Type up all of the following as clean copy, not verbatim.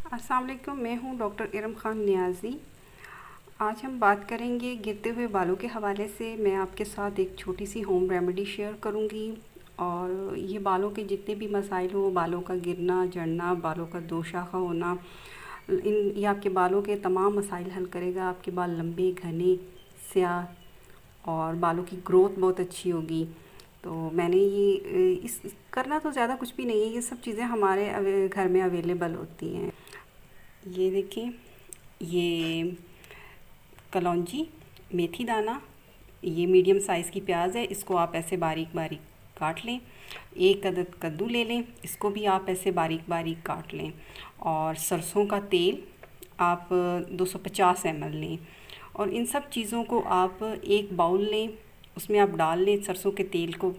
अस्सलाम वालेकुम। मैं हूँ डॉक्टर इरम ख़ान नियाज़ी। आज हम बात करेंगे गिरते हुए बालों के हवाले से। मैं आपके साथ एक छोटी सी होम रेमेडी शेयर करूँगी और ये बालों के जितने भी मसाइल हो, बालों का गिरना, झड़ना, बालों का दो शाखा होना, ये आपके बालों के तमाम मसाइल हल करेगा। आपके बाल लंबे, घने, स्याह और बालों की ग्रोथ बहुत अच्छी होगी। तो मैंने ये इस करना तो ज़्यादा कुछ भी नहीं है, ये सब चीज़ें हमारे घर में अवेलेबल होती हैं। ये देखिए, ये कलौंजी, मेथी दाना, ये मीडियम साइज़ की प्याज है, इसको आप ऐसे बारीक बारीक काट लें। एक अदद कद्दू ले लें, इसको भी आप ऐसे बारीक बारीक काट लें। और सरसों का तेल आप 250 ml लें और इन सब चीज़ों को आप एक बाउल लें, उसमें आप डाल लें। सरसों के तेल को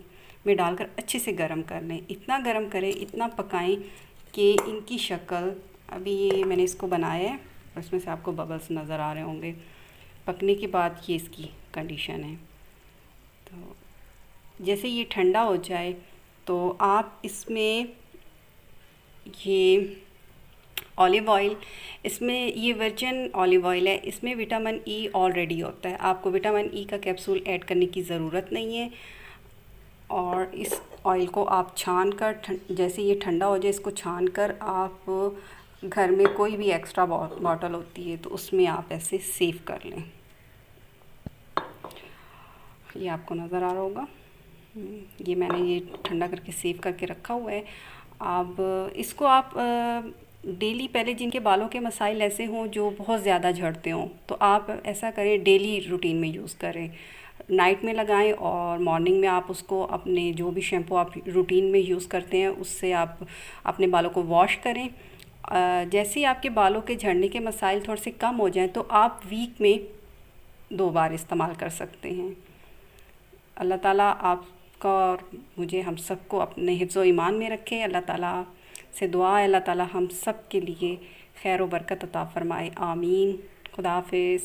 में डालकर अच्छे से गरम कर लें। इतना गरम करें, इतना पकाएं कि इनकी शक्ल, अभी ये मैंने इसको बनाया है और इसमें से आपको बबल्स नज़र आ रहे होंगे। पकने के बाद ये इसकी कंडीशन है। तो जैसे ये ठंडा हो जाए तो आप इसमें ये ऑलिव ऑयल, इसमें ये वर्जिन ऑलिव ऑयल है, इसमें विटामिन ई ऑलरेडी होता है, आपको विटामिन ई का कैप्सूल ऐड करने की ज़रूरत नहीं है। और इस ऑयल को आप छान कर, जैसे ये ठंडा हो जाए, इसको छान कर आप घर में कोई भी एक्स्ट्रा बॉटल होती है तो उसमें आप ऐसे सेव कर लें। ये आपको नज़र आ रहा होगा, ये मैंने ये ठंडा करके सेव करके रखा हुआ है। अब इसको आप डेली, पहले जिनके बालों के मसाइल ऐसे हों जो बहुत ज़्यादा झड़ते हों, तो आप ऐसा करें, डेली रूटीन में यूज़ करें। नाइट में लगाएं और मॉर्निंग में आप उसको अपने जो भी शैम्पू आप रूटीन में यूज़ करते हैं उससे आप अपने बालों को वॉश करें। जैसे ही आपके बालों के झड़ने के मसाइल थोड़े से कम हो जाएं तो आप वीक में 2 बार इस्तेमाल कर सकते हैं। अल्लाह ताला आपका और मुझे, हम सबको अपने हिफ्ज़ व ईमान में रखे। अल्लाह ताला से दुआ है, अल्लाह ताला हम सब के लिए खैर व बरकत अता फ़रमाए। आमीन। खुदा हाफ़िज़।